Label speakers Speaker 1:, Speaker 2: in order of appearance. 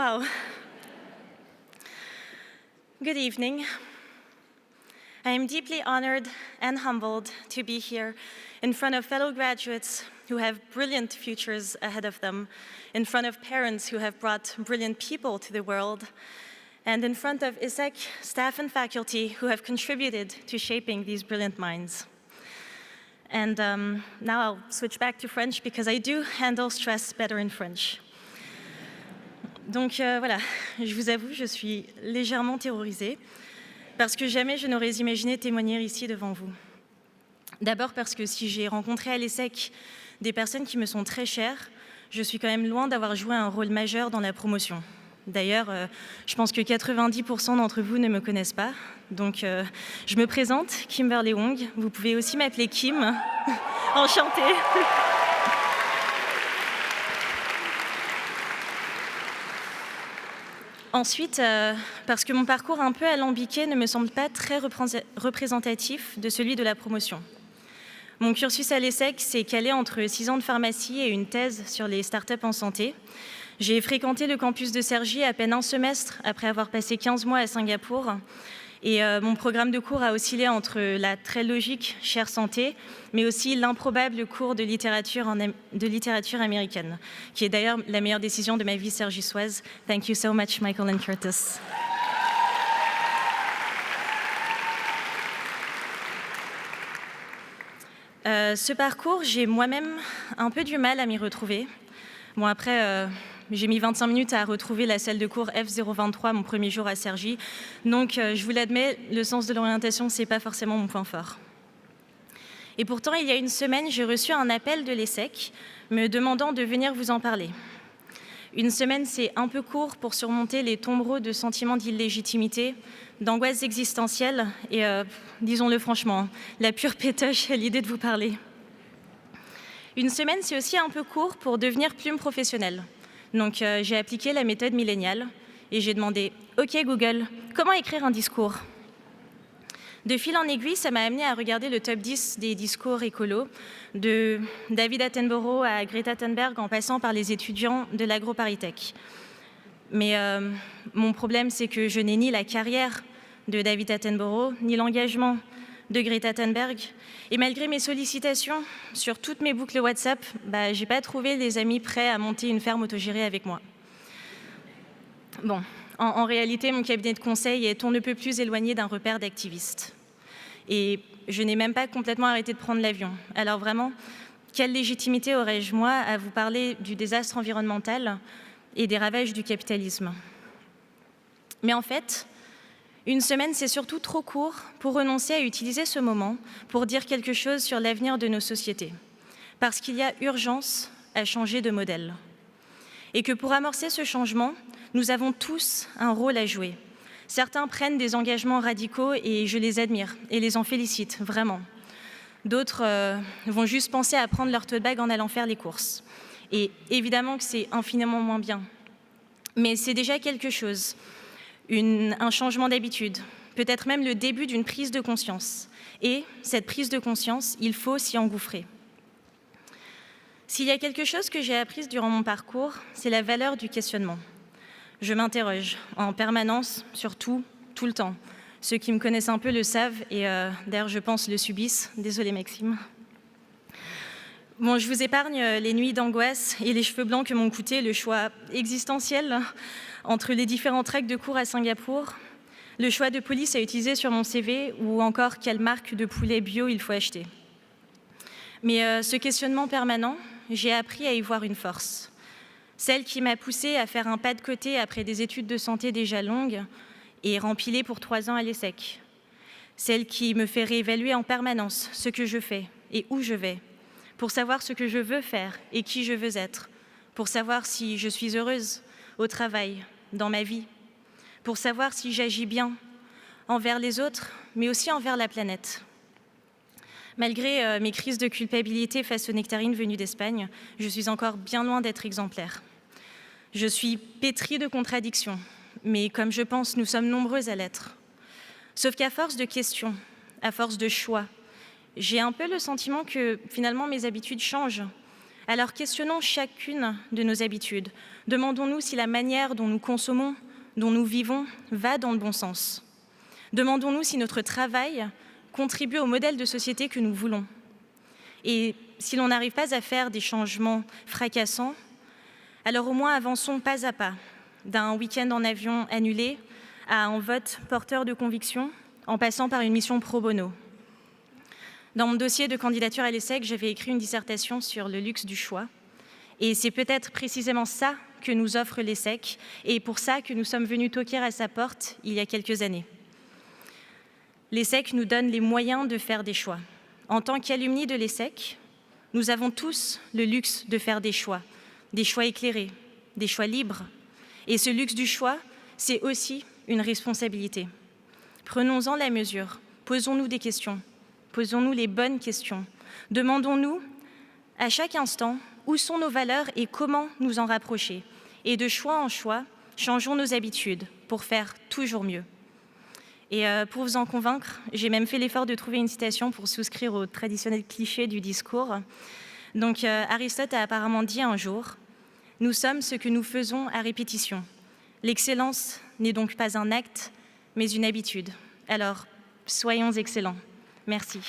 Speaker 1: Wow. Good evening. I am deeply honored and humbled to be here in front of fellow graduates who have brilliant futures ahead of them, in front of parents who have brought brilliant people to the world, and in front of ESSEC staff and faculty who have contributed to shaping these brilliant minds. And now I'll switch back to French because I do handle stress better in French. Donc voilà, je vous avoue, je suis légèrement terrorisée parce que jamais je n'aurais imaginé témoigner ici devant vous. D'abord parce que si j'ai rencontré à l'ESSEC des personnes qui me sont très chères, je suis quand même loin d'avoir joué un rôle majeur dans la promotion. D'ailleurs, je pense que 90% d'entre vous ne me connaissent pas. Donc, je me présente, Kimberly Wong. Vous pouvez aussi m'appeler Kim. Enchantée. Ensuite, parce que mon parcours un peu alambiqué ne me semble pas très représentatif de celui de la promotion. Mon cursus à l'ESSEC s'est calé entre 6 ans de pharmacie et une thèse sur les startups en santé. J'ai fréquenté le campus de Cergy à peine un semestre après avoir passé 15 mois à Singapour. Et mon programme de cours a oscillé entre la très logique chère santé, mais aussi l'improbable cours de littérature américaine, qui est d'ailleurs la meilleure décision de ma vie cergissoise. Thank you so much, Michael and Curtis. Ce parcours, j'ai moi-même un peu du mal à m'y retrouver. Bon, après, j'ai mis 25 minutes à retrouver la salle de cours F023 mon premier jour à Cergy. Donc, je vous l'admets, le sens de l'orientation, ce n'est pas forcément mon point fort. Et pourtant, il y a une semaine, j'ai reçu un appel de l'ESSEC me demandant de venir vous en parler. Une semaine, c'est un peu court pour surmonter les tombereaux de sentiments d'illégitimité, d'angoisse existentielle et, disons-le franchement, la pure pétoche à l'idée de vous parler. Une semaine, c'est aussi un peu court pour devenir plume professionnelle. Donc, j'ai appliqué la méthode milléniale et j'ai demandé « Ok Google, comment écrire un discours ?» De fil en aiguille, ça m'a amené à regarder le top 10 des discours écolos, de David Attenborough à Greta Thunberg en passant par les étudiants de l'AgroParisTech. Mais mon problème, c'est que je n'ai ni la carrière de David Attenborough, ni l'engagement de Greta Thunberg. Et malgré mes sollicitations sur toutes mes boucles WhatsApp, je n'ai pas trouvé les amis prêts à monter une ferme autogérée avec moi. Bon, en réalité, mon cabinet de conseil est on ne peut plus éloigné d'un repère d'activistes. Et je n'ai même pas complètement arrêté de prendre l'avion. Alors vraiment, quelle légitimité aurais-je, moi, à vous parler du désastre environnemental et des ravages du capitalisme? Mais en fait, une semaine, c'est surtout trop court pour renoncer à utiliser ce moment pour dire quelque chose sur l'avenir de nos sociétés. Parce qu'il y a urgence à changer de modèle. Et que pour amorcer ce changement, nous avons tous un rôle à jouer. Certains prennent des engagements radicaux et je les admire et les en félicite, vraiment. D'autres vont juste penser à prendre leur tote bag en allant faire les courses. Et évidemment que c'est infiniment moins bien. Mais c'est déjà quelque chose. Un changement d'habitude, peut-être même le début d'une prise de conscience. Et cette prise de conscience, il faut s'y engouffrer. S'il y a quelque chose que j'ai appris durant mon parcours, c'est la valeur du questionnement. Je m'interroge en permanence, surtout, tout le temps. Ceux qui me connaissent un peu le savent et d'ailleurs, je pense, le subissent. Désolée, Maxime. Bon, je vous épargne les nuits d'angoisse et les cheveux blancs que m'ont coûté le choix existentiel entre les différents treks de cours à Singapour, le choix de police à utiliser sur mon CV ou encore quelle marque de poulet bio il faut acheter. Mais ce questionnement permanent, j'ai appris à y voir une force. Celle qui m'a poussée à faire un pas de côté après des études de santé déjà longues et rempilées pour 3 ans à l'ESSEC. Celle qui me fait réévaluer en permanence ce que je fais et où je vais, pour savoir ce que je veux faire et qui je veux être, pour savoir si je suis heureuse au travail, dans ma vie, pour savoir si j'agis bien envers les autres, mais aussi envers la planète. Malgré mes crises de culpabilité face aux nectarines venues d'Espagne, je suis encore bien loin d'être exemplaire. Je suis pétrie de contradictions, mais comme je pense, nous sommes nombreux à l'être. Sauf qu'à force de questions, à force de choix, j'ai un peu le sentiment que finalement mes habitudes changent. Alors questionnons chacune de nos habitudes. Demandons-nous si la manière dont nous consommons, dont nous vivons, va dans le bon sens. Demandons-nous si notre travail contribue au modèle de société que nous voulons. Et si l'on n'arrive pas à faire des changements fracassants, alors au moins avançons pas à pas, d'un week-end en avion annulé à un vote porteur de conviction, en passant par une mission pro bono. Dans mon dossier de candidature à l'ESSEC, j'avais écrit une dissertation sur le luxe du choix. Et c'est peut-être précisément ça que nous offre l'ESSEC, et pour ça que nous sommes venus toquer à sa porte il y a quelques années. L'ESSEC nous donne les moyens de faire des choix. En tant qu'alumni de l'ESSEC, nous avons tous le luxe de faire des choix éclairés, des choix libres. Et ce luxe du choix, c'est aussi une responsabilité. Prenons-en la mesure, posons-nous des questions, posons-nous les bonnes questions. Demandons-nous à chaque instant où sont nos valeurs et comment nous en rapprocher. Et de choix en choix, changeons nos habitudes pour faire toujours mieux. Et pour vous en convaincre, j'ai même fait l'effort de trouver une citation pour souscrire au traditionnel cliché du discours. Donc Aristote a apparemment dit un jour « Nous sommes ce que nous faisons à répétition. L'excellence n'est donc pas un acte, mais une habitude. Alors, soyons excellents. » Merci.